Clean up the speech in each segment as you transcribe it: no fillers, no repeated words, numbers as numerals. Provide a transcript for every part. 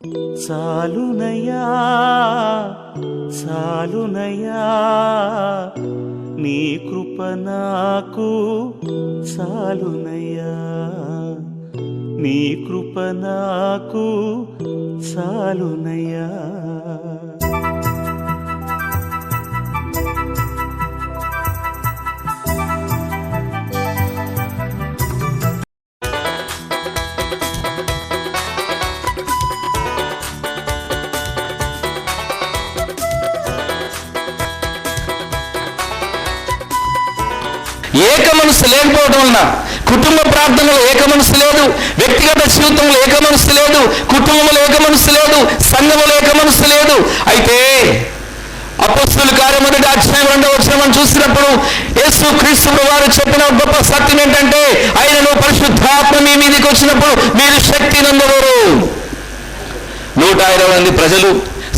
సాలునయ్యా సాలునయ్యా నీ కృప నాకు సాలునయ్యా నీ కృప నాకు సాలునయ్యా. ఏక మనసు లేకపోవడం వలన కుటుంబ ప్రార్థనలో ఏక మనసు లేదు, వ్యక్తిగత జీవితంలో ఏక మనసు లేదు, కుటుంబంలో ఏక మనసు లేదు, సంఘంలో ఏక మనసు లేదు. అయితే అపొస్తలుల కార్యం 1వ అధ్యాయం 2వ వచనం మనం చూసినప్పుడు యేసు క్రీస్తు వారు చెప్పిన గొప్ప సత్యం ఏంటంటే, ఆయనను పరిశుద్ధాత్మ మీ మీదకి వచ్చినప్పుడు మీరు శక్తి నందెవరు. 120 మంది ప్రజలు,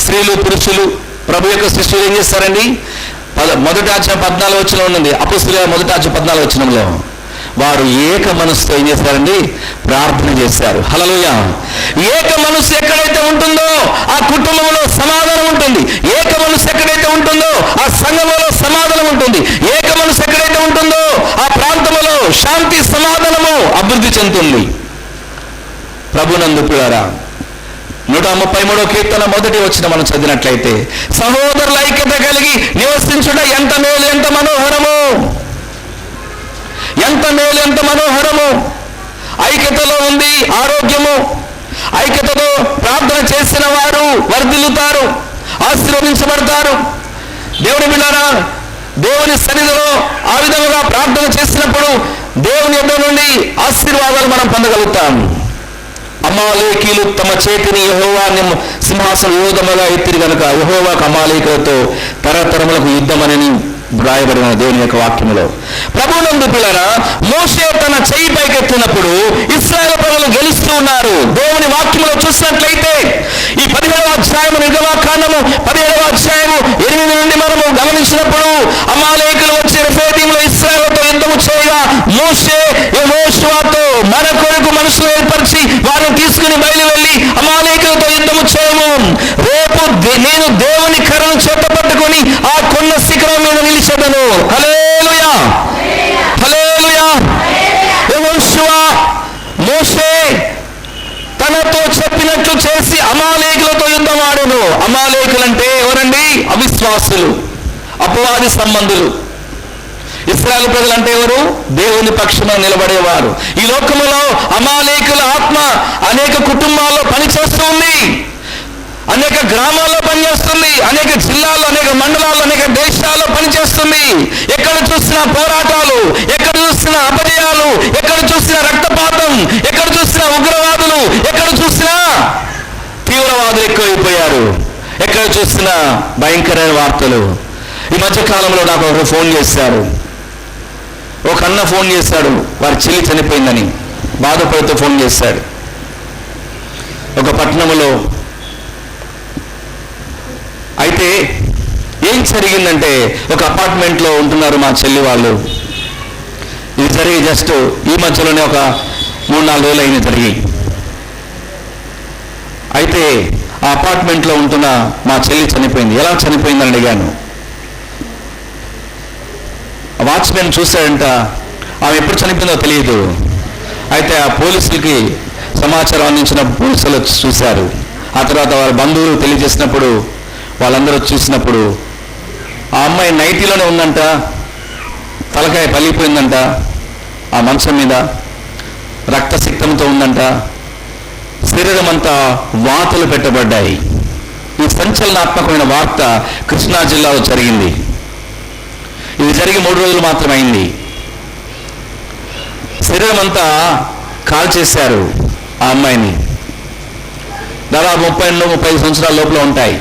స్త్రీలు, పురుషులు ప్రభు యొక్క శిష్యులు ఏం చేస్తారండి? 1వ అధ్యాయం 14వ వచనం ఉన్నది. అపొస్తలుల 1వ అధ్యాయం 14వ వచనంలో వారు ఏక మనసుతో ఏం చేస్తారండి? ప్రార్థన చేశారు. హల్లెలూయా. ఏక మనసు ఎక్కడైతే ఉంటుందో ఆ కుటుంబంలో సమాధానం ఉంటుంది. ఏక మనసు ఎక్కడైతే ఉంటుందో ఆ సంఘంలో సమాధానం ఉంటుంది. ఏక మనసు ఎక్కడైతే ఉంటుందో ఆ ప్రాంతంలో శాంతి సమాధానము అభివృద్ధి చెందుతుంది. ప్రభునందు ప్రియులారా, 133వ కీర్తన 1వ వచనం మనం చదివినట్లయితే, సహోదరుల ఐక్యత కలిగి నివసించుట ఎంత మేలు, ఎంత మనోహరము, ఎంత మేలు, ఎంత మనోహరము. ఐక్యతలో ఉంది ఆరోగ్యము. ఐక్యతతో ప్రార్థన చేసిన వారు వర్ధిల్లుతారు, ఆశీర్వదించబడతారు. దేవుని బిడ్డలారా, దేవుని సన్నిధిలో ఆ విధంగా ప్రార్థన చేసినప్పుడు దేవుని యొద్ద నుండి ఆశీర్వాదాలు మనం పొందగలుగుతాం. అమాలేకీలు తమ చేతిని యెహోవా సింహాసన విరోధముగా ఎత్తిరి గనుక యెహోవాకు అమాలేకులతో తరతరములకు యుద్ధమని వ్రాయబడిన దేవుని యొక్క వాక్యములో. ప్రభువునందు పిల్లరా, మోషే తన చెయ్యి పైకెత్తినప్పుడు ఇశ్రాయేలు ప్రజలు గెలుస్తూ ఉన్నారు. దేవుని వాక్యములో చూసినట్లయితే ఈ 17వ అధ్యాయము నిర్గమాకాండము 17వ అధ్యాయము 8 నుండి మనము గమనించినప్పుడు అమాలేకులు వచ్చి రెఫాయీములో ఇశ్రాయేలుతో యుద్ధము చేయగా మోషే యెహోషువతో మన కొరకు మనసును ఏర్పరిచి వారిని తీసుకుని బయలు వెళ్ళి అమాలేకులతో యుద్ధము చేయము, రేపు నేను దేవుని కర్రను చేత పట్టుకొని ఆ కొండ శిఖరం మీద నిలిచెదను. హల్లెలూయా, హల్లెలూయా. యెహోషువ మోషే తనతో చెప్పినట్లు చేసి అమాలేకులతో యుద్ధం ఆడెను. అమాలేకులంటే ఎవరండి? అవిశ్వాసులు, అపవాది సంబంధులు. ఇశ్రాయేలు ప్రజలంటే ఎవరు? దేవుని పక్షమున నిలబడేవారు. ఈ లోకములో అమాలేకుల ఆత్మ అనేక కుటుంబాల్లో పనిచేస్తూ ఉంది, అనేక గ్రామాల్లో పనిచేస్తుంది, అనేక జిల్లాల్లో, అనేక మండలాల్లో, అనేక దేశాల్లో పనిచేస్తుంది. ఎక్కడ చూసినా పోరాటాలు, ఎక్కడ చూసినా అపజయాలు, ఎక్కడ చూసినా రక్తపాతం, ఎక్కడ చూసినా ఉగ్రవాదులు, ఎక్కడ చూసినా తీవ్రవాదులు ఎక్కువైపోయారు, ఎక్కడ చూసినా భయంకరమైన వార్తలు. ఈ మధ్య కాలంలో నాకు ఒక ఫోన్ చేశారు, ఒక అన్న ఫోన్ చేశాడు, వారి చెల్లి చనిపోయిందని బాధపడుతూ ఫోన్ చేశాడు. ఒక పట్టణంలో అయితే ఏం జరిగిందంటే, ఒక అపార్ట్మెంట్లో ఉంటున్నారు మా చెల్లి వాళ్ళు. ఇది జరిగి జస్ట్ ఈ మధ్యలోనే ఒక 3-4 రోజులు అయిన జరిగి. అయితే ఆ అపార్ట్మెంట్లో ఉంటున్న మా చెల్లి చనిపోయింది. ఎలా చనిపోయిందని అడిగాను. వాచ్మెన్ చూశాడంట, ఆమె ఎప్పుడు చనిపోయిందో తెలియదు. అయితే ఆ పోలీసులకి సమాచారం అందించిన పోలీసులు చూశారు. ఆ తర్వాత వారి బంధువులు తెలియజేసినప్పుడు వాళ్ళందరూ చూసినప్పుడు ఆ అమ్మాయి నైటీలోనే ఉందంట, తలకాయ పలిగిపోయిందంట, ఆ మంచం మీద రక్తసిక్తంతో ఉందంట, శరీరం అంతా వాతలు పెట్టబడ్డాయి. ఈ సంచలనాత్మకమైన వార్త కృష్ణా జిల్లాలో జరిగింది. ఇది జరిగి 3 రోజులు మాత్రమే అయింది. శరీరం అంతా కాల్చేశారు ఆ అమ్మాయిని. దాదాపు 32-35 సంవత్సరాల లోపల ఉంటాయి.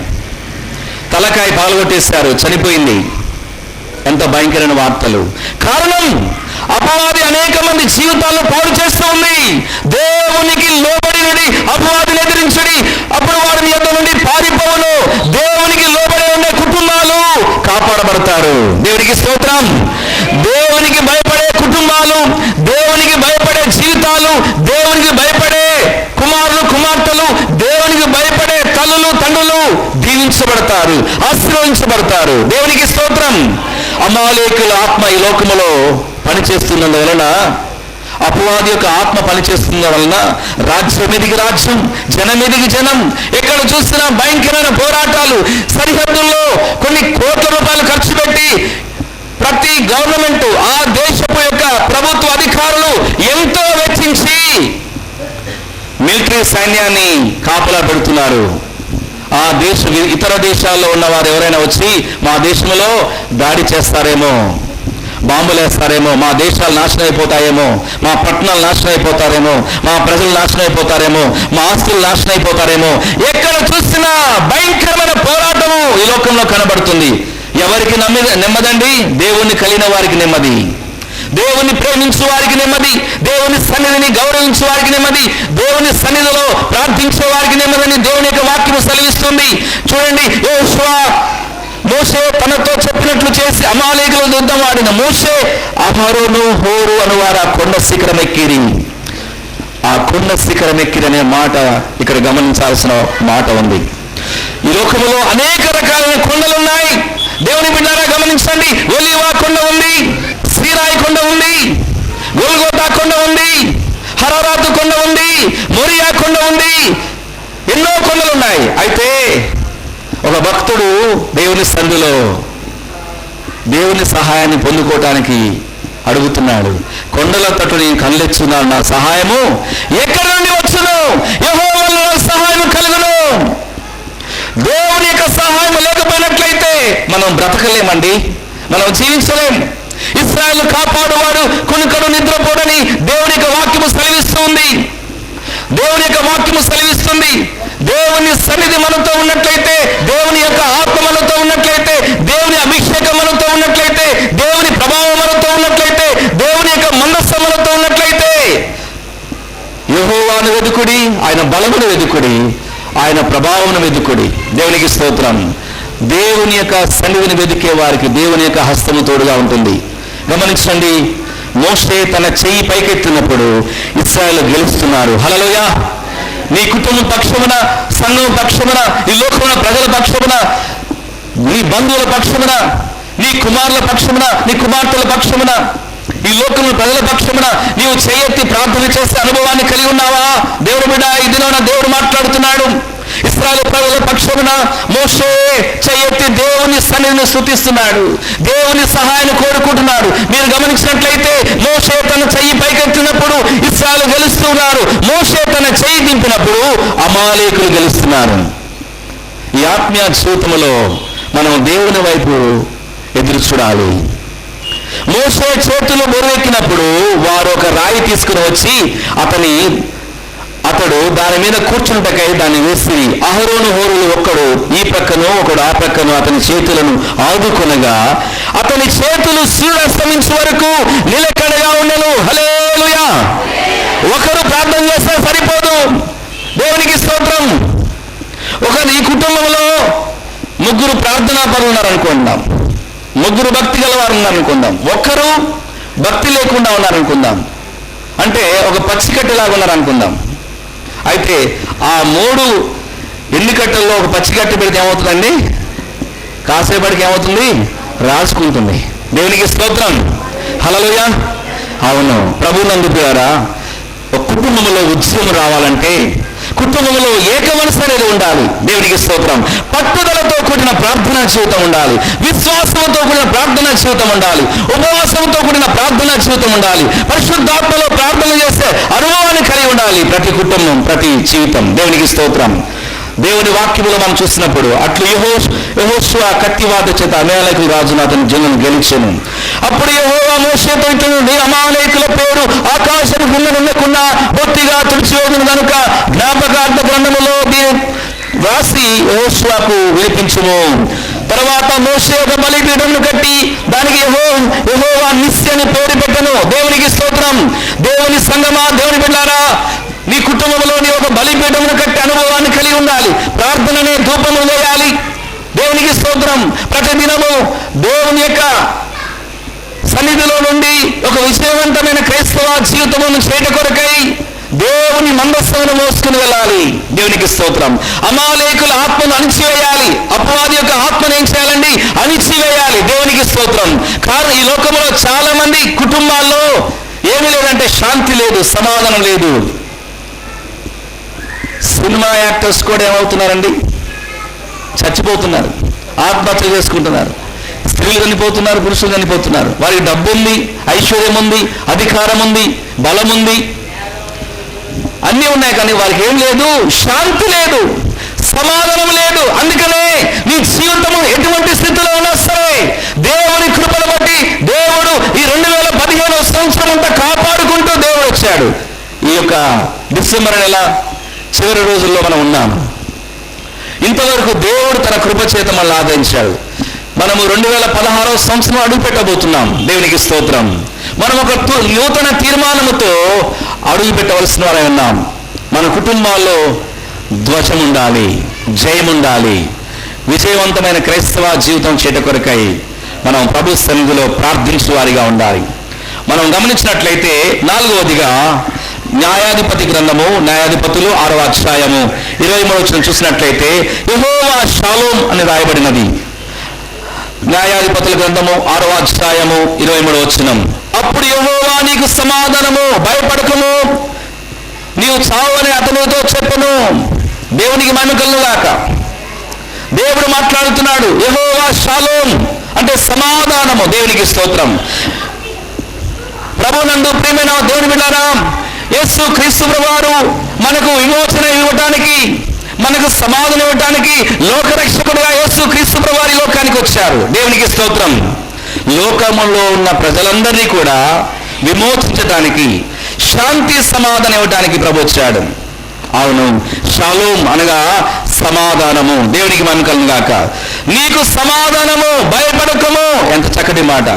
తలకాయ పాల్గొట్టేశారు, చనిపోయింది. ఎంత భయంకరమైన వార్తలు. కారణం, అపవాది అనేక మంది జీవితాలను పాడు చేస్తూ ఉంది. దేవునికి లోబడి అపవాదిని ఎదిరించుడి, అప్పుడు వారి మీ యొద్ద నుండి పారిపోవును. దేవునికి లోబడి ఉండే కుటుంబాలు కాపాడబడతారు. దేవునికి స్తోత్రం. దేవునికి భయపడే కుటుంబాలు, దేవునికి భయపడే జీవితాలు, దేవునికి భయపడే కుమారులు కుమార్తెలు, దేవునికి భయపడే దీవించబడతారు, ఆశీర్వదించబడతారు. దేవునికి స్తోత్రం. అమాలేకుల ఆత్మ ఈ లోకములో పనిచేస్తున్నందువలన, అపవాది యొక్క ఆత్మ పనిచేస్తున్న వలన రాజ్యం మీదికి రాజ్యం, జనం మీదికి జనం, ఎక్కడ చూసినా భయంకరమైన పోరాటాలు. సరిహద్దుల్లో కొన్ని కోట్ల రూపాయలు ఖర్చు పెట్టి ప్రతి గవర్నమెంట్, ఆ దేశపు యొక్క ప్రభుత్వ అధికారులు ఎంతో వెచ్చించి మిలిటరీ సైన్యాన్ని కాపలా పెడుతున్నారు. ఆ ఇతర దేశాల్లో ఉన్న వారు ఎవరైనా వచ్చి మా దేశంలో దాడి చేస్తారేమో, బాంబులు వేస్తారేమో, మా దేశాలు నాశనం అయిపోతాయేమో, మా పట్టణాలు నాశనం అయిపోతారేమో, మా ప్రజలు నాశనం అయిపోతారేమో, మా ఆస్తులు నాశనం అయిపోతారేమో. ఎక్కడ చూసినా భయంకరమైన పోరాటము ఈ లోకంలో కనబడుతుంది. ఎవరికి నెమ్మదండి? దేవుణ్ణి కలిగిన వారికి నెమ్మది, దేవుని ప్రేమించు వారికి నెమ్మది, దేవుని సన్నిధిని గౌరవించు వారికి నెమ్మది, దేవుని సన్నిధిలో ప్రార్థించే వారికి నెమ్మదని దేవుని యొక్క వాక్యము సెలవిస్తుంది. చూడండి, యెహోషువ మోషే తనతో చెప్పినట్లు చేసి అమాలేకుల యుద్ధం ఆడిన మోషే అహరోను హోరు అనువారు ఆ కొండ శిఖరం ఎక్కిరి. ఆ కొండ శిఖరం ఎక్కిరనే మాట ఇక్కడ గమనించాల్సిన మాట ఉంది. ఈ లోకంలో అనేక రకాలైన కొండలు ఉన్నాయి. దేవుని బిడ్డారా గమనించండి. ఒలీవా కొండ ఉంది, సీనాయి కొండ ఉంది, గొల్గోతా కొండ ఉంది, హరారాతు కొండ ఉంది, మోరియా కొండ ఉంది, ఎన్నో కొండలు ఉన్నాయి. అయితే ఒక భక్తుడు దేవుని సన్నిధిలో దేవుని సహాయాన్ని పొందుకోవటానికి అడుగుతున్నాడు. కొండల తట్టు నేను కళ్ళెచ్చున్నాను, నా సహాయము ఎక్కడి నుండి వచ్చును? యెహోవా వలన సహాయం కలుగును. దేవుని యొక్క సహాయం లేకపోయినట్లయితే మనం బ్రతకలేమండి, మనం జీవించలేం. ఇశ్రాయేలు కాపాడువాడు కొనుకడు నిద్రపోడని దేవుని యొక్క వాక్యము సెలవిస్తుంది. దేవుని యొక్క వాక్యము సెలవిస్తుంది. దేవుని సన్నిధి మనతో ఉన్నట్లయితే, దేవుని యొక్క ఆత్మ మనతో ఉన్నట్లయితే, దేవుని అభిషేకం మనతో ఉన్నట్లయితే, దేవుని ప్రభావం మనతో ఉన్నట్లయితే, దేవుని యొక్క మనస్సు మనతో ఉన్నట్లయితే, యెహోవాను వెదుకుడి, ఆయన బలమును వెదుకుడి, ఆయన ప్రభావమును వెదుకుడి. దేవునికి స్తోత్రం. దేవుని యొక్క సన్నిధిని వెదికే వారికి దేవుని యొక్క హస్తము తోడుగా ఉంటుంది. గమనించండి, మోషే తన చెయ్యి పైకెత్తినప్పుడు ఇశ్రాయేలు గెలుస్తున్నారు. హల్లెలూయా. నీ కుటుంబం పక్షమున, సంఘం పక్షమున, ఈ లోకమున ప్రజల పక్షమున, నీ బంధువుల పక్షమున, నీ కుమారుల పక్షమున, నీ కుమార్తెల పక్షమున, ఈ లోకంలో ప్రజల పక్షమున నీవు చేయెత్తి ప్రార్థన చేసే అనుభవాన్ని కలిగి ఉన్నావా? దేవుడు బిడ్డ, ఈ దినాన దేవుడు మాట్లాడుతున్నాడు. ఇశ్రాయేలు ప్రజల పక్షమున మోషే చేయెత్తి దేవుని సన్నిధిని స్తుతిస్తున్నాడు, దేవుని సహాయాన్ని కోరుకుంటున్నాడు. మీరు గమనించినట్లయితే మోషే తన చెయ్యి పైకెత్తినప్పుడు ఇశ్రాయేలు గెలుస్తున్నారు, మోషే తన చెయ్యి దింపినప్పుడు అమాలేకులు గెలుస్తున్నారు. ఈ ఆత్మీయ జీవితంలో మనం దేవుని వైపు ఎదురు చూడాలి. మోషే చేతులు బరువెక్కినప్పుడు వారు ఒక రాయి తీసుకుని వచ్చి అతడు దాని మీద కూర్చుంటకై దాన్ని వేసి అహరోను హోరులు ఒక్కడు ఈ ప్రక్కను ఒకడు ఆ ప్రక్కను అతని చేతులను ఆదుకొనగా అతని చేతులు సూర్యాస్తమించే వరకు నిలకడగా ఉండెను. హల్లెలూయా. ఒకరు ప్రార్థన చేస్తే సరిపోదు. దేవునికి స్తోత్రం. ఈ కుటుంబంలో ముగ్గురు ప్రార్థనా పరులు ఉన్నారనుకుందాం, ముగ్గురు భక్తి గలవారు ఉన్నారనుకుందాం, ఒక్కరు భక్తి లేకుండా ఉన్నారనుకుందాం. అంటే ఒక పచ్చికట్టెలాగా ఉన్నారనుకుందాం. అయితే ఆ 3 ఎన్నికట్టల్లో ఒక పచ్చికట్టె పెడితే ఏమవుతుందండి? కాసేపటికి ఏమవుతుంది? రాసుకుంటుంది. దేవునికి స్తోత్రం. హల్లెలూయా. అవును, ప్రభువునందు ప్రియులారా, ఒక కుటుంబంలో ఉద్యమం రావాలంటే కుటుంబంలో ఏక మనసు అనేది ఉండాలి. దేవునికి స్తోత్రం. పట్టుదలతో కూడిన ప్రార్థనా జీవితం ఉండాలి, విశ్వాసంతో కూడిన ప్రార్థనా జీవితం ఉండాలి, ఉపవాసంతో కూడిన ప్రార్థనా జీవితం ఉండాలి, పరిశుద్ధాత్మలో ప్రార్థన చేసే అనుభవాన్ని కలిగి ఉండాలి ప్రతి కుటుంబం, ప్రతి జీవితం. దేవునికి స్తోత్రం. దేవుని వాక్యములో మనం చూసినప్పుడు అట్లు యెహోషువ కత్తివాత చేత అమాలేకుల రాజును అతని జనులను గెలిచెను. అప్పుడు యెహోవా మోషేతో ఇట్లనెను, అమాలేకుల పేరు ఆకాశం కింద ఉండకుండా బొత్తిగా తుడిచివేయుదును గనుక జ్ఞాపకార్థ గ్రంథములో రాసి యెహోషువకు వినిపించుము. తర్వాత మోషే ఒక బలిపీఠమును కట్టి దానికి యెహోవా నిస్సి అని పేరు పెట్టెను. దేవునికి స్తోత్రం. దేవుని సంగమా, దేవుని బిడ్డారా, నీ కుటుంబంలో నీ ఒక బలిపీఠమును కట్టి అనుభవాన్ని కలిగి ఉండాలి. ప్రార్థననే ధూపము వేయాలి. దేవునికి స్తోత్రం. ప్రతిదినము దేవుని యొక్క సన్నిధిలో నుండి ఒక విజయవంతమైన క్రైస్తవ జీవితమును చేయట కొరకై దేవుని మందస్సును మోసుకుని వెళ్ళాలి. దేవునికి స్తోత్రం. అమాలేకుల ఆత్మను అణిచివేయాలి. అపవాది యొక్క ఆత్మను ఏం చేయాలండి? అణిచివేయాలి. దేవునికి స్తోత్రం. కారణం ఈ లోకంలో చాలా మంది కుటుంబాల్లో ఏమీ లేదంటే శాంతి లేదు, సమాధానం లేదు. సినిమా యాక్టర్స్ కూడా ఏమవుతున్నారండి? చచ్చిపోతున్నారు, ఆత్మహత్య చేసుకుంటున్నారు. స్త్రీలు చనిపోతున్నారు, పురుషులు చనిపోతున్నారు. వారికి డబ్బు ఉంది, ఐశ్వర్యం ఉంది, అధికారం ఉంది, బలం ఉంది, అన్నీ ఉన్నాయి, కానీ వారికి ఏం లేదు? శాంతి లేదు, సమాధానం లేదు. అందుకనే నీ జీవితము ఎటువంటి స్థితిలో ఉన్నా సరే దేవుని కృపను బట్టి దేవుడు ఈ 2015 సంవత్సరం అంతా కాపాడుకుంటూ దేవుడు వచ్చాడు. ఈ యొక్క డిసెంబర్ నెల చివరి రోజుల్లో మనం ఉన్నాము. ఇంతవరకు దేవుడు తన కృప చేత మనల్ని ఆదరించాడు. మనము 2016 సంవత్సరం అడుగు పెట్టబోతున్నాం. దేవునికి స్తోత్రం. మనం ఒక నూతన తీర్మానముతో అడుగు పెట్టవలసిన వారై ఉన్నాం. మన కుటుంబాల్లో ధ్వజం ఉండాలి, జయం ఉండాలి. విజయవంతమైన క్రైస్తవ జీవితం చేట కొరకై మనం ప్రభు సన్నిధిలో ప్రార్థించే వారిగా ఉండాలి. మనం గమనించినట్లయితే 4వదిగా న్యాయాధిపతి గ్రంథము, న్యాయాధిపతులు 6వ అధ్యాయము 23వ వచనం చూసినట్లయితే యెహోవా షాలోమ్ అని రాయబడినది. న్యాయాధిపతుల గ్రంథము 6వ అధ్యాయము 23వ వచనం. అప్పుడు యెహోవా నీకు సమాధానము, భయపడకము, నీవు చావని అతనితో చెప్పను. దేవునికి మహిమ కలుగుగాక. దేవుడు మాట్లాడుతున్నాడు. యెహోవా షాలోమ్ అంటే సమాధానము. దేవునికి స్తోత్రం. ప్రభునందు ప్రియమైన దేవుని బిడ్డలారా, యేసు క్రీస్తు ప్రభువారు మనకు విమోచన ఇవ్వటానికి, మనకు సమాధానం ఇవ్వటానికి లోకరక్షకుడుగా యేసు క్రీస్తు ప్రభువారు లోకానికి వచ్చారు. దేవునికి స్తోత్రం. లోకములో ఉన్న ప్రజలందరినీ కూడా విమోచించటానికి, శాంతి సమాధానం ఇవ్వటానికి ప్రభు వచ్చాడు. అవును, షాలోమ్ అనగా సమాధానము. దేవునికి మహిమ కలుగుగాక. నీకు సమాధానము, భయపడకము. ఎంత చక్కటి మాట.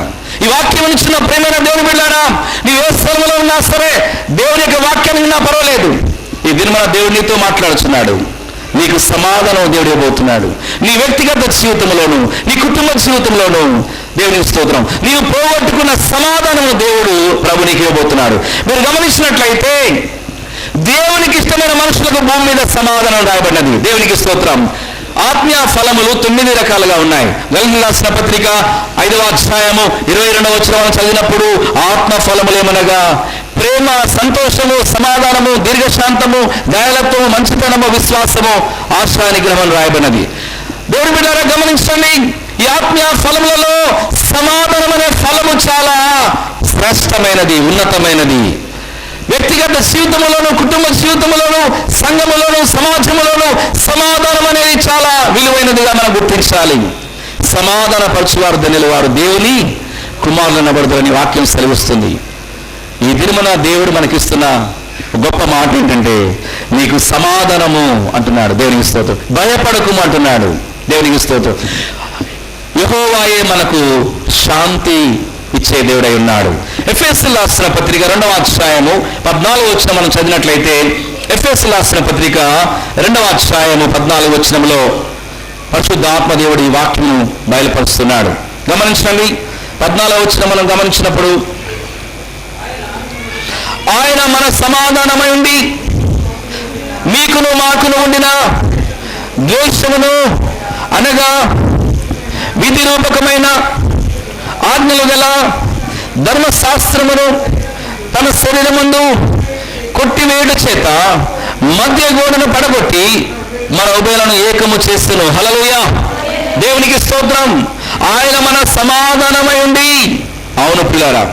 ఈ వాక్యం ఇచ్చిన ప్రేమైన దేవుని బిడ్డలారా, నీవు ఏ స్థలంలో ఉన్నా సరే దేవుని యొక్క వాక్యాన్ని విన్నా పర్వాలేదు. ఈ దినమున దేవుడు నీతో మాట్లాడుతున్నాడు. నీకు సమాధానం దేవుడు ఇవ్వబోతున్నాడు. నీ వ్యక్తిగత జీవితంలోను, నీ కుటుంబ జీవితంలోను. దేవునికి స్తోత్రం. నీవు పోగొట్టుకున్న సమాధానము దేవుడు ప్రభు నీకు ఇవ్వబోతున్నాడు. మీరు గమనించినట్లయితే దేవునికి ఇష్టమైన మనుషులకు భూమి మీద సమాధానం రాయబడినది. దేవునికి స్తోత్రం. ఆత్మీయ ఫలములు 9 రకాలుగా ఉన్నాయి. గలతీయులకు రాసిన పత్రిక 5వ అధ్యాయము 22వ వచనం చదివినప్పుడు ఆత్మ ఫలములేమనగా ప్రేమ, సంతోషము, సమాధానము, దీర్ఘశాంతము, దయాళత్వము, మంచితనము, విశ్వాసము, ఆశా నిగ్రహం రాయబడినది. దేవుని బిడ్డలారా గమనించండి, ఈ ఆత్మీయ ఫలములలో సమాధానం అనే ఫలము చాలా శ్రేష్టమైనది, ఉన్నతమైనది. వ్యక్తిగత జీవితంలోను, కుటుంబ జీవితంలోను, సంఘములోను, సమాజంలోను సమాధానం అనేది చాలా విలువైనదిగా మనం గుర్తించాలి. సమాధాన పరచువారు ధన్యులు వారు దేవుని కుమారులు అనబడతారని వాక్యం సెలవిస్తుంది. ఈ దినమున దేవుడు మనకిస్తున్న గొప్ప మాట ఏంటంటే నీకు సమాధానము అంటున్నాడు. దేవునికి స్తోత్రం. భయపడకుము అంటున్నాడు. దేవునికి స్తోత్రం. యెహోవాయే మనకు శాంతి ఇచ్చే దేవుడై ఉన్నాడు. ఎఫెసీయులకు రాసిన పత్రిక 2వ అధ్యాయము 14వ వచనం మనం చదివినట్లయితే, ఎఫెసీయులకు రాసిన పత్రిక 2వ అధ్యాయము 14వ వచనంలో పరిశుద్ధాత్మ దేవుడు ఈ వాక్యము బయలుపరుస్తున్నాడు. గమనించండి. 14వ వచనం మనం గమనించినప్పుడు, ఆయన మన సమాధానమై ఉండి మీకును మాకును ఉండిన ద్వేషమును అనగా విధి రూపకమైన ఆజ్ఞలు గల ధర్మశాస్త్రమును తన శరీరమందు కొట్టివేయుట చేత మధ్య గోడను పడగొట్టి మన ఉభయులను ఏకము చేస్తును. హల్లెలూయా. దేవునికి స్తోత్రం. ఆయన మన సమాధానమై ఉండి, అవును పిల్లారా,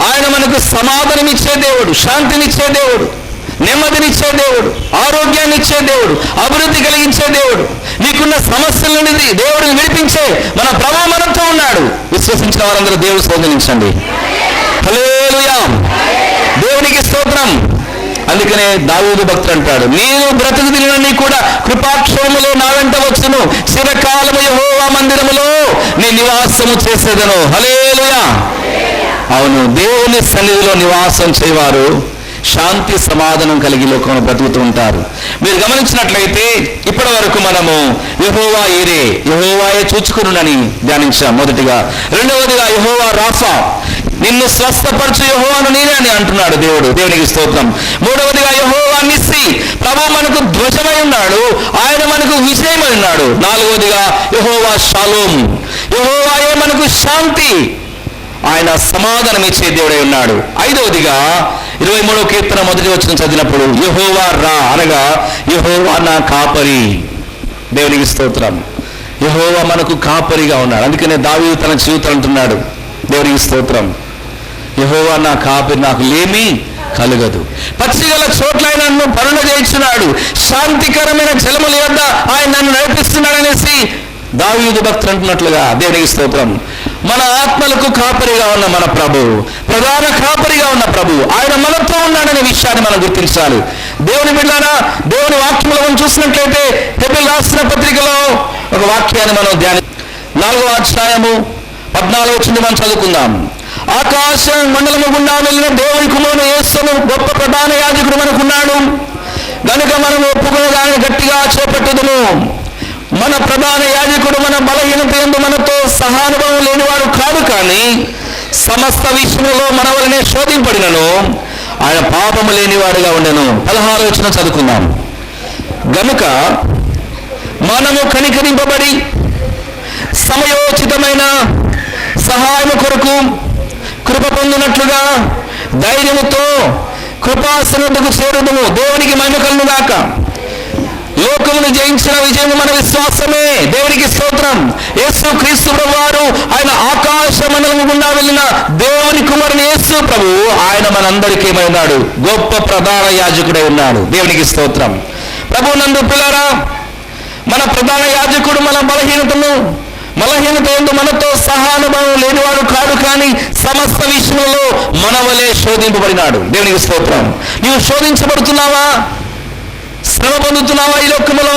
ఆయన మనకు సమాధానమిచ్చే దేవుడు, శాంతినిచ్చే దేవుడు, నెమ్మదినిచ్చే దేవుడు, ఆరోగ్యాన్ని ఇచ్చే దేవుడు, అభివృద్ధి కలిగించే దేవుడు, నీకున్న సమస్యల నుండి దేవుడిని విడిపించే మన ప్రభువు మనతో ఉన్నాడు. విశ్వసించిన వారందరూ దేవుడు స్తోత్రించండి. హల్లెలూయా. దేవునికి స్తోత్రం. అందుకనే దావీదు భక్తుడు అంటాడు, నేను బ్రతుకు దినని కూడా కృపాక్షరములో నా వెంట వచ్చును, చిరకాలము యెహోవా మందిరములో నీ నివాసము చేసేదను. హల్లెలూయా. అవును, దేవుని సన్నిధిలో నివాసం చేయవారు శాంతి సమాధానం కలిగి లోకంలో బ్రతుకుతూ ఉంటారు. మీరు గమనించినట్లయితే ఇప్పటి వరకు మనము యెహోవా యెహోవాయే చూచుకునునని ధ్యానించాం మొదటిగా. రెండవదిగా యెహోవా రాఫా, నిన్ను స్వస్థపరచు యెహోవాను నేనే అని అంటున్నాడు దేవుడు. దేవునికి స్తోత్రం. మూడవదిగా యెహోవా నిస్సి, ప్రభు మనకు ధ్వజమై ఉన్నాడు, ఆయన మనకు విజయమై ఉన్నాడు. నాలుగవదిగా యెహోవా షాలోమ్, యెహోవాయే మనకు శాంతి, ఆయన సమాధానం ఇచ్చే దేవుడై ఉన్నాడు. ఐదవదిగా 23వ కీర్తన 1వ వచనం చదివినప్పుడు యెహోవా రా అనగా యెహోవా నా కాపరి. దేవునికి స్తోత్రం. యెహోవా మనకు కాపరిగా ఉన్నాడు. అందుకనే దావీదు తన జీవితం అంటున్నాడు. దేవునికి స్తోత్రం. యెహోవా నా కాపరి, నాకు లేమి కలుగదు. పచ్చిగల చోట్ల ఆయన నన్ను పరుణ చేయించున్నాడు, శాంతికరమైన జలముల యొద్ద ఆయన నన్ను నడిపిస్తున్నాడు అనేసి దావీదు భక్తుడు అంటున్నట్లుగా దేవునికి స్తోత్రం. మన ఆత్మలకు కాపరిగా ఉన్న మన ప్రభు, ప్రధాన కాపరిగా ఉన్న ప్రభు, ఆయన మనతో ఉన్నాడనే విషయాన్ని మనం గుర్తించాలి. దేవుని బిడ్డలారా, దేవుని వాక్యంలో మనం చూసినట్లయితే హెబ్రీయులకు రాసిన పత్రికలో ఒక వాక్యాన్ని మనం 4వ అధ్యాయము 14వ వచనం మనం చదువుకుందాం. ఆకాశ మండలము గుండా వెళ్ళిన దేవుని కుమారుడు యేసును గొప్ప ప్రధాన యాజకుడు మనకున్నాడు గనుక మనం ఒప్పుకునే గట్టిగా చేపట్టుదుము. మన ప్రధాన యాజకుడు మన బలహీనత యందు మనతో సహానుభవం లేనివాడు కాదు, కానీ సమస్త విషయంలో మన వలనే శోధింపడినను ఆయన పాపము లేనివాడుగా ఉండెను. 16వ వచనం చదువుకుందాం. గనుక మనము కనికరింపబడి సమయోచితమైన సహాయము కొరకు కృప పొందినట్లుగా ధైర్యముతో కృపాసనకు చేరుదుము. దేవునికి మహిమ కలుగును గాక. లోకమును జయించిన విజయం మన విశ్వాసమే. దేవునికి స్తోత్రం. యేసు క్రీస్తు ప్రభు వారు ఆయన ఆకాశ మండలము గుండా వెళ్ళిన దేవుని కుమారుని యేసు ప్రభు ఆయన మనందరికీ ఏమైనాడు? గొప్ప ప్రధాన యాజకుడై ఉన్నాడు. దేవునికి స్తోత్రం. ప్రభు నందు పిల్లరా, మన ప్రధాన యాజకుడు మన బలహీనత ఎందు మనతో సహానుభవం లేనివాడు కాదు, కానీ సమస్త విషయంలో మన వలె శోధింపబడినాడు. దేవునికి స్తోత్రం. నీవు శోధించబడుతున్నావా? శ్రమ పొందుతున్నావా? ఈ లోకములో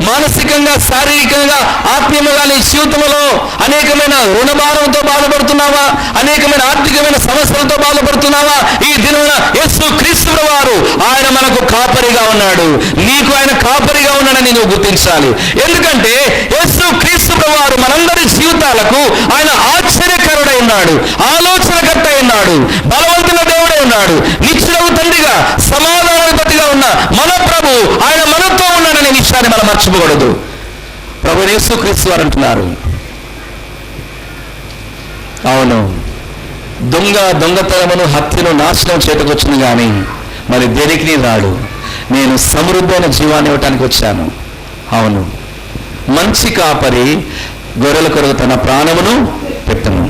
మానసికంగా, శారీరకంగా, ఆత్మీయంగా నీ జీవితంలో అనేకమైన రుణభారంతో బాధపడుతున్నావా? అనేకమైన ఆర్థికమైన సమస్యలతో బాధపడుతున్నావా? ఈ దినమున యేసు క్రీస్తు వారు ఆయన మనకు కాపరిగా ఉన్నాడు. నీకు ఆయన కాపరిగా ఉన్నాడని నువ్వు గుర్తించాలి. ఎందుకంటే యేసు క్రీస్తు వారు మనందరి జీవితాలకు ఆయన ఆశ్చర్యకరుడై ఉన్నాడు, ఆలోచనకర్త అయి ఉన్నాడు, బలవంతుల దేవుడై ఉన్నాడు, నిత్యుడగు తండ్రిగా, సమాధానాధిపతిగా ఉన్న మన ప్రభు ఆయన మనతో ఉన్నాడనే విషయాన్ని మనం మర్చిపోకూడదు. ప్రభు యేసు క్రీస్తు వారు అంటున్నారు, అవును, దొంగతనమును హత్యను నాశనం చేయటకొచ్చింది, కానీ మరి దేనికి రాడు, నేను సమృద్ధమైన జీవాన్ని ఇవ్వటానికి వచ్చాను. అవును, మంచి కాపరి గొర్రెల కొరకు తన ప్రాణమును పెట్టను.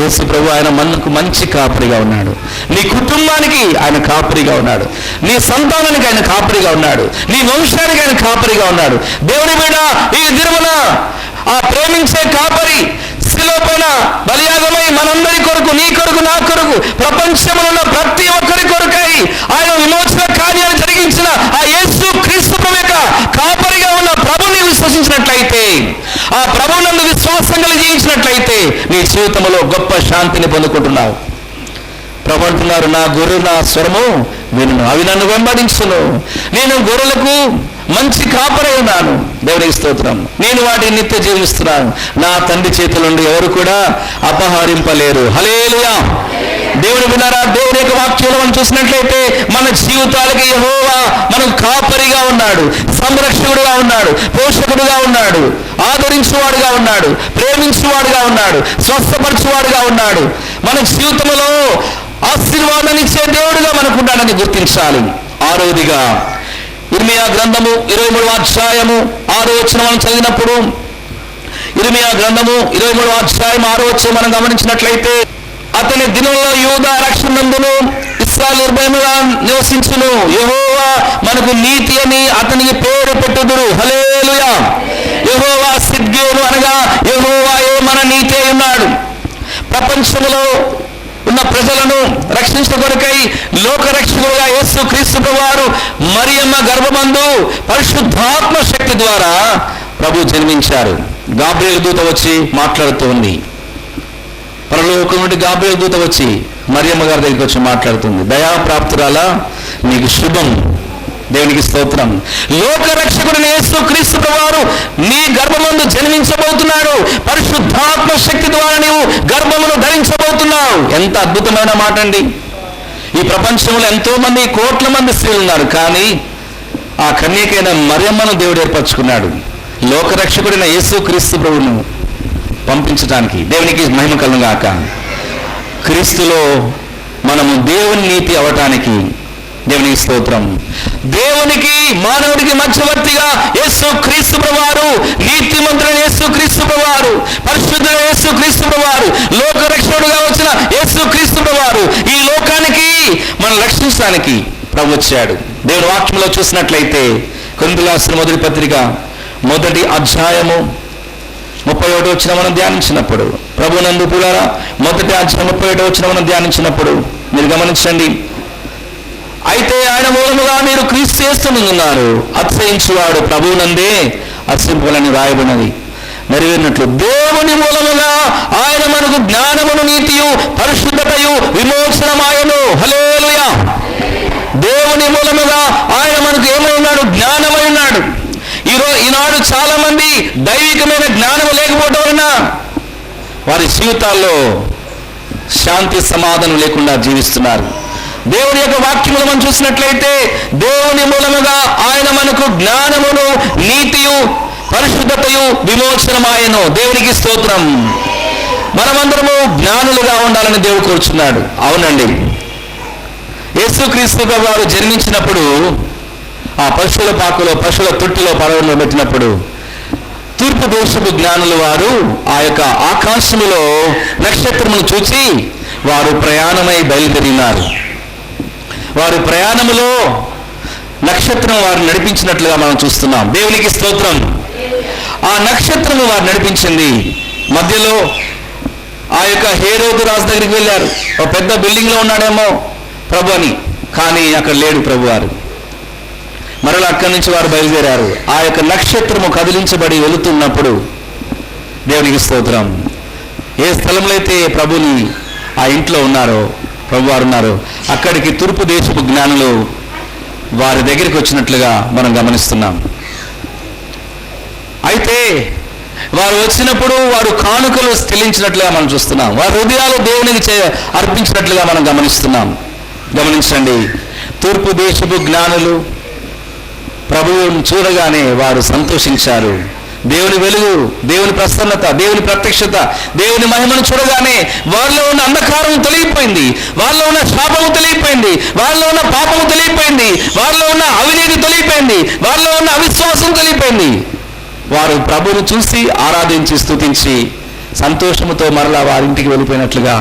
యేసు ప్రభు ఆయన మనకు మంచి కాపరిగా ఉన్నాడు. నీ కుటుంబానికి ఆయన కాపరిగా ఉన్నాడు, నీ సంతానానికి ఆయన కాపరిగా ఉన్నాడు, నీ వంశానికి ఆయన కాపరిగా ఉన్నాడు. దేవుని బిడ్డ, ఈ దినమున ఆ ప్రేమించే కాపరి శిలువ పైన బలియాగమై మనందరి కొరకు, నీ కొరకు, నా కొరకు, ప్రపంచంలో ఉన్న ప్రతి ఒక్కరి కొరకై ఆయన విమోచన కార్యాన్ని జరిగించిన ఆ యేసు క్రీస్తు ప్రభు యొక్క కాపరిగా ఉన్న ప్రభుని విశ్వసించినట్లయితే, ఆ ప్రభునందు విశ్వాసం కలిగి జీవించినట్లయితే నీ జీవితంలో గొప్ప శాంతిని పొందుకుంటున్నావు. ప్రభు అంటున్నారు, నా గొర్రె నా స్వరము వినును, అవి నన్ను వెంబడించును, నేను గొర్రెలకు మంచి కాపరై ఉన్నాను. దేవునికి స్తోత్రం. నేను వాటిని నిత్య జీవిస్తున్నాను, నా తండ్రి చేతుల నుండి ఎవరు కూడా అపహరింపలేరు. హల్లెలూయా. దేవుని విన్నారా? దేవుని యొక్క వాక్యంలో మనం చూసినట్లయితే మన జీవితాలకి యెహోవా మనకు కాపరిగా ఉన్నాడు, సంరక్షకుడుగా ఉన్నాడు, పోషకుడుగా ఉన్నాడు, ఆదరించువాడుగా ఉన్నాడు, ప్రేమించువాడుగా ఉన్నాడు, స్వస్థపరచువాడుగా ఉన్నాడు. మన జీవితంలో ఆశీర్వాదాన్ని ఇచ్చే దేవుడుగా మనకు ఉన్నాడని గుర్తించాలి. ఆరోదిగా ఇర్మియా గ్రంథము 23వ అధ్యాయము 6వ వచనం మనం చదివినప్పుడు, ఇర్మియా గ్రంథము 23వ అధ్యాయం 6వ వచనం మనం గమనించినట్లయితే, అతని దినంలో యూదా రక్షణందును ఇశ్రాయేలు నిర్భయముగా నివసించును, యెహోవా మనకు నీతి అని అతనికి పేరు పెట్టుదురు. హల్లెలూయా. యెహోవా సిద్గేను అనగా యెహోవాయే మన నీతి అయి ఉన్నాడు. ప్రపంచంలో ఉన్న ప్రజలను రక్షించడం కొరకై లోక రక్షకుడుగా యేసు క్రీస్తు వారు మరియమ్మ గర్భమందు పరిశుద్ధాత్మ శక్తి ద్వారా ప్రభు జన్మించారు. గాబ్రియలు దూత వచ్చి మాట్లాడుతూ ఉంది. పరలోకం నుండి గాబ్రియలు దూత వచ్చి మరియమ్మ గారి దగ్గరికి వచ్చి మాట్లాడుతుంది, దయాప్రాప్తురాలా నీకు శుభం. దేవునికి స్తోత్రం. లోక రక్షకుడిని యేసు క్రీస్తు వారు నీ గర్భము నందు జన్మించబోతున్నాడు. పరిశుద్ధాత్మ శక్తి ద్వారా నీవు గర్భమును ధరించబోతున్నావు. ఎంత అద్భుతమైన మాట అండి. ఈ ప్రపంచంలో ఎంతో మంది, కోట్ల మంది స్త్రీలు ఉన్నారు, కానీ ఆ కన్యకైన మరియమ్మను దేవుడు ఏర్పరచుకున్నాడు లోకరక్షకుడైన యేసు క్రీస్తు ప్రభువును పంపించడానికి. దేవునికి మహిమ కలుగును గాక. క్రీస్తులో మనము దేవుని నీతి అవటానికి దేవునికి స్తోత్రం. దేవునికి మానవుడికి మధ్యవర్తిగా యేసు క్రీస్తు ప్రభువారు, నీతిమంతుడైన యేసు క్రీస్తు ప్రభువారు, పరిశుద్ధుడైన యేసు క్రీస్తు ప్రభువారు, లోకరక్షకుడుగా వచ్చిన యేసు క్రీస్తు ప్రభువారు ఈ లోకానికి మనం రక్షించడానికి ప్రభు వచ్చాడు. దేవుని వాక్యంలో చూసినట్లయితే కొరింథీయులకు రాసిన మొదటి పత్రిక 1వ అధ్యాయము 31వ వచనం మనం ధ్యానించినప్పుడు, ప్రభునందు పులారా 1వ అధ్యాయం 31వ వచనం మనం ధ్యానించినప్పుడు మీరు గమనించండి. అయితే ఆయన మూలముగా మీరు క్రీస్తు యేసునందున్నారు, అతిశయించువాడు ప్రభువునందే అతిశయింపవలెనని రాయబడినది నెరవేరినట్లు దేవుని మూలముగా ఆయన మనకు జ్ఞానమును, నీతియు, పరిశుద్ధతయు, విమోచనమాయను. హల్లెలూయా. దేవుని మూలముగా ఆయన మనకు ఏమై ఉన్నాడు? జ్ఞానమై ఉన్నాడు. ఈనాడు చాలా మంది దైవికమైన జ్ఞానం లేకపోవడం వలన వారి జీవితాల్లో శాంతి సమాధానం లేకుండా జీవిస్తున్నారు. దేవుని యొక్క వాక్యములు మనం చూసినట్లయితే దేవుని మూలముగా ఆయన మనకు జ్ఞానమును, నీతియు, పరిశుద్ధతయు, విమోచనమాయను. దేవునికి స్తోత్రం. మనమందరము జ్ఞానులుగా ఉండాలని దేవుడు కోరుచున్నాడు. అవునండి, యేసుక్రీస్తు వారు జన్మించినప్పుడు ఆ పశువుల పాకలో, పశువుల తొట్టిలో పడవలో పెట్టినప్పుడు తూర్పు దేశపు జ్ఞానుల వారు ఆ యొక్క ఆకాశములో నక్షత్రమును చూచి వారు ప్రయాణమై బయలుదేరినారు. వారి ప్రయాణములో నక్షత్రం వారు నడిపించినట్లుగా మనం చూస్తున్నాం. దేవునికి స్తోత్రం. ఆ నక్షత్రము వారు నడిపించింది. మధ్యలో ఆ యొక్క హేరోదు రాజు దగ్గరికి వెళ్ళారు. ఒక పెద్ద బిల్డింగ్లో ఉన్నాడేమో ప్రభు అని, కానీ అక్కడ లేడు ప్రభు వారు. మరలా అక్కడి నుంచి వారు బయలుదేరారు. ఆ యొక్క నక్షత్రము కదిలించబడి వెళుతున్నప్పుడు దేవునికి స్తోత్రం, ఏ స్థలంలో అయితే ప్రభుని ఆ ఇంట్లో ఉన్నారో, ప్రభు వారు ఉన్నారో, అక్కడికి తూర్పు దేశపు జ్ఞానులు వారి దగ్గరికి వచ్చినట్లుగా మనం గమనిస్తున్నాం. అయితే వారు వచ్చినప్పుడు వారు కానుకలు చెల్లించినట్లుగా మనం చూస్తున్నాం. వారి హృదయాలు దేవునికి అర్పించినట్లుగా మనం గమనిస్తున్నాం. గమనించండి, తూర్పు దేశపు జ్ఞానులు ప్రభువును చూడగానే వారు సంతోషించారు. దేవుని వెలుగు, దేవుని ప్రసన్నత, దేవుని ప్రత్యక్షత, దేవుని మహిమను చూడగానే వారిలో ఉన్న అంధకారం తొలగిపోయింది, వారిలో ఉన్న శాపము తొలగిపోయింది, వారిలో ఉన్న పాపము తొలగిపోయింది, వారిలో ఉన్న అవినీతి తొలగిపోయింది, వారిలో ఉన్న అవిశ్వాసం తొలగిపోయింది. వారు ప్రభువును చూసి ఆరాధించి స్తుతించి సంతోషముతో మరలా వారింటికి వెళ్ళిపోయినట్లుగా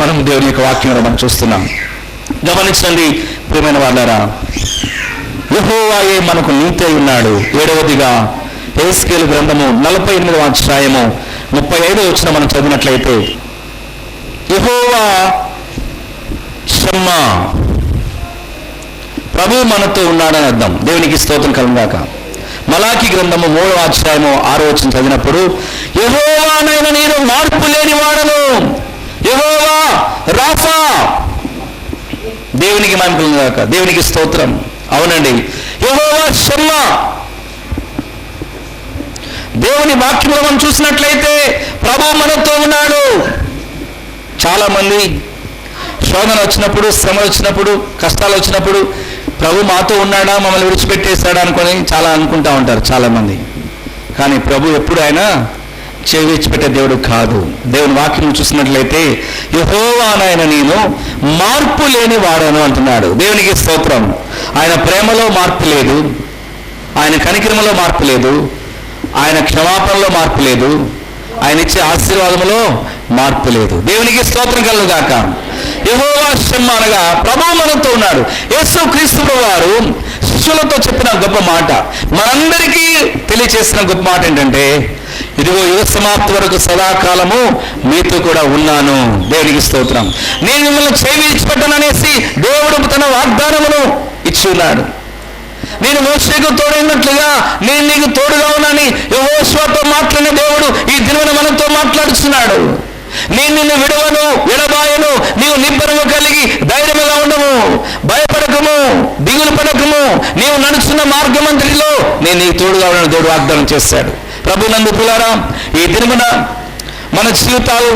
మనం దేవుని యొక్క వాక్యంలో మనం చూస్తున్నాం. గమనించండి ప్రియమైన వాళ్ళారా, యెహోవాయే మనకు నీతి అయి ఉన్నాడు. 7వదిగా యెహెజ్కేలు గ్రంథము 48వ అధ్యాయము 35వ వచనం మనం చదివినట్లయితే, యెహోవా షమ్మా, ప్రభు మనతో ఉన్నాడని అర్థం. దేవునికి స్తోత్రం కలుగుగాక. మలాకి గ్రంథము 3వ అధ్యాయము 6వ వచనం చదివినప్పుడు, యెహోవానైన నేను మార్పు లేని వాడను, యెహోవా రాఫా. దేవునికి మహిమ కలుగుగాక. దేవునికి స్తోత్రం. అవునండి, యెహోవా షమ్మా. దేవుని వాక్యంలో మనం చూసినట్లయితే ప్రభు మనతో ఉన్నాడు. చాలా మంది శోధన వచ్చినప్పుడు, శ్రమ వచ్చినప్పుడు, కష్టాలు వచ్చినప్పుడు ప్రభు మాతో ఉన్నాడా, మమ్మల్ని విడిచిపెట్టేశాడా అనుకొని చాలా అనుకుంటా ఉంటారు చాలా మంది. కానీ ప్రభు ఎప్పుడు ఆయన విడిచిపెట్టే దేవుడు కాదు. దేవుని వాక్యం చూసినట్లయితే యెహోవానైన నేను మార్పు లేని వాడను అంటున్నాడు. దేవునికి స్తోత్రం. ఆయన ప్రేమలో మార్పు లేదు, ఆయన కనికరమలో మార్పు లేదు, ఆయన క్షమాపణలో మార్పు లేదు, ఆయన ఇచ్చే ఆశీర్వాదంలో మార్పు లేదు. దేవునికి స్తోత్రం కలుగుగాక. యెహోవా షమ్మా అనగా ప్రభువు మనతో ఉన్నాడు. యేసు క్రీస్తు వారు శిష్యులతో చెప్పిన గొప్ప మాట, మనందరికీ తెలియచేసిన గొప్ప మాట ఏంటంటే, ఇదిగో యుగ సమాప్తి వరకు సదాకాలము మీతో కూడా ఉన్నాను. దేవునికి స్తోత్రం. నేను మిమ్మల్ని విడిచిపెట్టననేసి దేవుడు తన వాగ్దానమును ఇచ్చి ఉన్నాడు. నేను మోషేకు తోడైనట్లుగా నేను నీకు తోడుగా ఉన్నానని యెహోషువతో మాట్లాడిన దేవుడు ఈ దినమున మనతో మాట్లాడుతున్నాడు. నేను నిన్ను విడవను, ఎడబాయను, నీవు నిబ్బరము కలిగి ధైర్యముగా ఉండము, భయపడకము, దిగులు పడకము, నీవు నడుచున్న మార్గమంతటిలో నేను నీకు తోడుగా ఉన్నాను దేవుడు వాగ్దానం చేశాడు. ప్రభునందు ప్రియులారా, ఈ దినమున మన జీవితాలు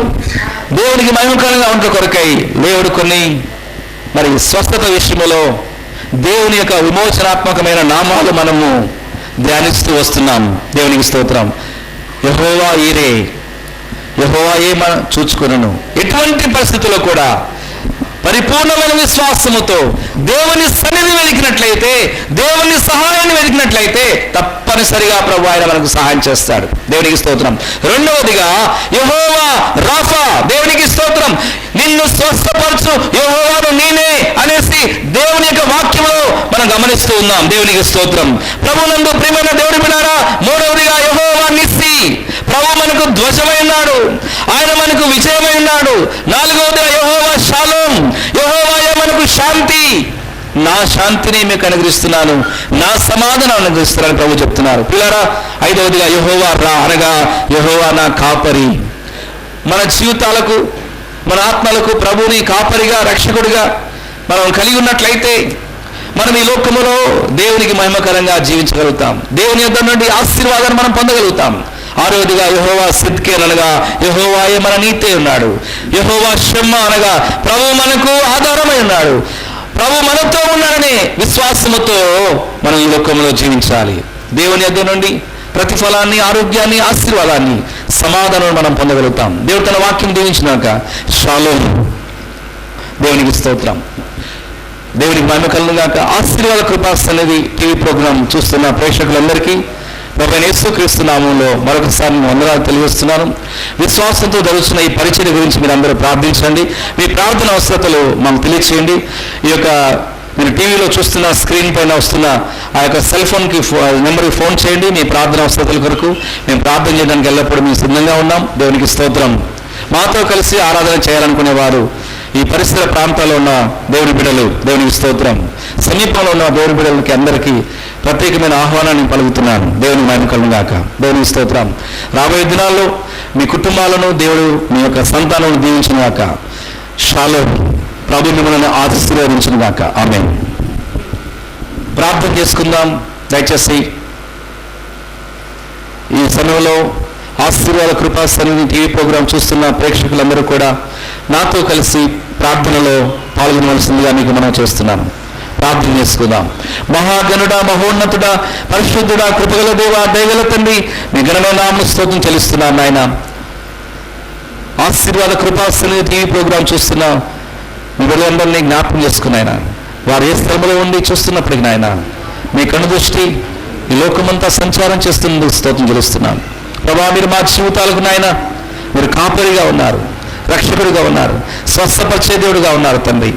దేవునికి మహిమకరంగా ఉండటం కొరకై దేవుడు కొన్ని మరి స్వస్థత విషయంలో దేవుని యొక్క విమోచనాత్మకమైన నామాలు మనము ధ్యానిస్తూ వస్తున్నాం. దేవునికి స్తోత్రం. యెహోవా ఈరే, యెహోవాయే మనం చూచుకొనును. ఎటువంటి పరిస్థితుల్లో కూడా పరిపూర్ణమైన విశ్వాసముతో దేవుని సన్నిధి వెలికినట్లయితే, దేవుని సహాయాన్ని వెలికినట్లయితే తప్పనిసరిగా ప్రభు ఆయన మనకు సహాయం చేస్తాడు. దేవునికి స్తోత్రం. రెండవదిగా యెహోవా రాఫా, దేవునికి స్తోత్రం. నిన్ను స్వస్థపరచు యెహోవాను నేనే అనేసి దేవుని యొక్క వాక్యంలో మనం గమనిస్తూ ఉన్నాం. దేవునికి స్తోత్రం. ప్రభునందు ప్రియమైన దేవుని బిడ్డలారా, మూడవదిగా యెహోవా నిస్సి, ప్రభు మనకు ధ్వజమై ఉన్నాడు, ఆయన మనకు విజయమై ఉన్నాడు. నాలుగవదిగా యెహోవా షాలోం, యెహోవాయే మనకు శాంతి. నా శాంతిని మీకు అనుగ్రహిస్తున్నాను, నా సమాధానం అనుగ్రహిస్తున్నాను ప్రభు చెప్తున్నారు. పిల్లరా, ఐదవదిగా యెహోవా రా, అనగా యెహోవా నా కాపరి. మన జీవితాలకు, మన ఆత్మలకు ప్రభువుని కాపరిగా, రక్షకుడిగా మనం కలిగి ఉన్నట్లయితే మనం ఈ లోకములో దేవునికి మహిమకరంగా జీవించగలుగుతాం. దేవుని యొద్ద నుండి ఆశీర్వాదాన్ని మనం పొందగలుగుతాం. ఆరోదిగా యెహోవా సిద్కేల్, అనగా యెహోవాయే మన నీతే ఉన్నాడు. యెహోవా షమ్మా, అనగా ప్రభు మనకు ఆధారమై ఉన్నాడు. ప్రభు మనతో ఉన్నాడనే విశ్వాసముతో మనం ఈ లోకంలో జీవించాలి. దేవుని యొద్ద నుండి ప్రతిఫలాన్ని, ఆరోగ్యాన్ని, ఆశీర్వాదాన్ని, సమాధానం మనం పొందగలుగుతాం. దేవుడు తన వాక్యం దీవించినాక షాలోం. దేవునికి స్తోత్రం. దేవునికి మహిమ కలుగుగాక. ఆశీర్వాద కృపా సన్నిధి టీవీ ప్రోగ్రాం చూస్తున్న ప్రేక్షకులందరికీ ప్రభువైన యేసుక్రీస్తు నామములో మరొకసారి వందనాలు తెలియజేస్తున్నాను. విశ్వాసంతో జరుగుతున్న ఈ పరిచర్య గురించి మీరు అందరూ ప్రార్థించండి. మీ ప్రార్థన అవసరతలు మాకు తెలియచేయండి. ఈ యొక్క మీరు టీవీలో చూస్తున్న స్క్రీన్ పైన వస్తున్న ఆ యొక్క సెల్ ఫోన్కి నెంబర్కి ఫోన్ చేయండి. మీ ప్రార్థన అవసరతల కొరకు మేము ప్రార్థన చేయడానికి ఎల్లప్పుడూ మేము సిద్ధంగా ఉన్నాం. దేవునికి స్తోత్రం. మాతో కలిసి ఆరాధన చేయాలనుకునేవారు, ఈ పరిసర ప్రాంతాల్లో ఉన్న దేవుని బిడ్డలు, దేవునికి స్తోత్రం, సమీపంలో ఉన్న దేవుని బిడ్డలకి అందరికీ ప్రత్యేకమైన ఆహ్వానాన్ని పలుకుతున్నాను. దేవుని మహిమ కలుగుగాక. దేవునికి స్తోత్రం. రాబోయే దినాల్లో మీ కుటుంబాలను దేవుడు, మీ యొక్క సంతానం దీవించుగాక. షాలోం. ప్రభు మిమ్మల్ని ఆశీర్వదించుగాక. ఆమేన్. ప్రార్థన చేసుకుందాం. దయచేసి ఈ సమయంలో ఆశీర్వాద కృపా సన్నిధి టీవీ ప్రోగ్రాం చూస్తున్న ప్రేక్షకులందరూ కూడా నాతో కలిసి ప్రార్థనలో పాల్గొనవలసిందిగా మీకు మనం చేస్తున్నాను. ప్రార్థన చేసుకుందాం. మహాగణుడా, మహోన్నతుడా, పరిశుద్ధుడా, కృపగల దేవా, దయగల తండ్రి, మీ ఘనమైన నామ స్తోత్రం చెల్లిస్తున్నాను నాయన. ఆశీర్వాద కృపా సన్నిధి టీవీ ప్రోగ్రాం చూస్తున్న మీ బిడ్డలందరినీ జ్ఞాపకం చేసుకున్నాయన. వారు ఏ స్థలంలో ఉండి చూస్తున్నప్పటికీ నాయన, మీ కన్ను దృష్టి ఈ లోకమంతా సంచారం చేస్తున్నందుకు స్తోత్రం చెల్లిస్తున్నాను. ప్రభా, మీరు మా జీవితాలకు నాయన మీరు కాపరిగా ఉన్నారు, రక్షకుడిగా ఉన్నారు, స్వస్థపరిచే దేవుడిగా ఉన్నారు తండ్రి.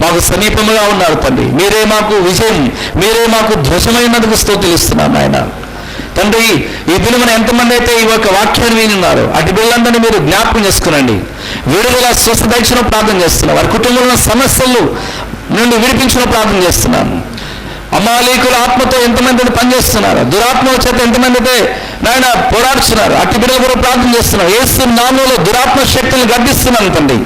మాకు సమీపముగా ఉన్నారు తండ్రి. మీరే మాకు విజయం, మీరే మాకు ధ్వజమైనందుకు స్తోత్రం ఇస్తున్నాను నాయన. తండ్రి, ఈ దినమున ఎంతమంది అయితే ఈ యొక్క వాక్యాన్ని వినున్నారో అటు బిడ్డలందరినీ మీరు జ్ఞాపకం చేసుకునండి. విడుదల, స్వస్థత ఇచ్చిన ప్రార్థన చేస్తున్నాను. వారి కుటుంబంలో సమస్యలు నుండి విడిపించిన ప్రార్థన చేస్తున్నాను. అమాలీకుల ఆత్మతో ఎంతమంది పనిచేస్తున్నారు, దురాత్మల చేత ఎంతమంది అయితే నాయన పోరాడుతున్నారు, అట్టి బిడ్డలు కూడా ప్రార్థన చేస్తున్నారు. యేసు నామములో దురాత్మ శక్తులను గర్దిస్తున్నాను తండ్రి.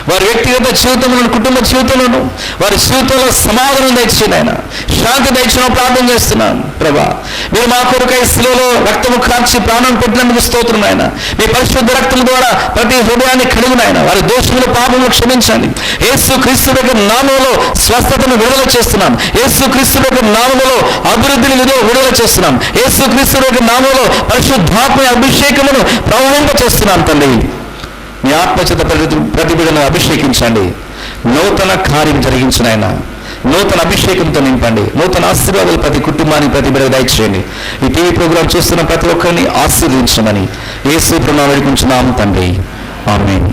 వారి వ్యక్తిగత జీవితంలో, కుటుంబ జీవితంలోను వారి జీవితంలో సమాధానం తెచ్చింది ఆయన, శాంతి తెచ్చిన ప్రార్థన చేస్తున్నాను. ప్రభా, మీరు మా కొరకై శిలువలో రక్తము కాల్చి ప్రాణం పెట్టినందుకు స్తోత్రం ఆయన. మీ పరిశుద్ధ రక్తం ద్వారా ప్రతి హృదయాన్ని కడుగును ఆయన. వారి దోషములు, పాపములు క్షమించండి. యేసు క్రీస్తు యొక్క నామములో స్వస్థతను విడుదల చేస్తున్నాం. యేసు క్రీస్తు యొక్క నామములో అభివృద్ధిని విడుదల చేస్తున్నాం. యేసు క్రీస్తు యొక్క నామములో పరిశుద్ధాత్మ అభిషేకమును ప్రవహింప చేస్తున్నాం తండ్రి. మీ ఆత్మచేత ప్రతి బిడ్డను అభిషేకించండి. నూతన కార్యం జరిగించిన ఆయన, నూతన అభిషేకంతో నింపండి. నూతన ఆశీర్వాదాలు ప్రతి కుటుంబానికి, ప్రతి బిడ్డకు దయచేయండి. ఈ టీవీ ప్రోగ్రాం చూస్తున్న ప్రతి ఒక్కరిని ఆశీర్వదించమని యేసు నామములో వేడుకుంటున్నాము తండ్రి. ఆమేన్.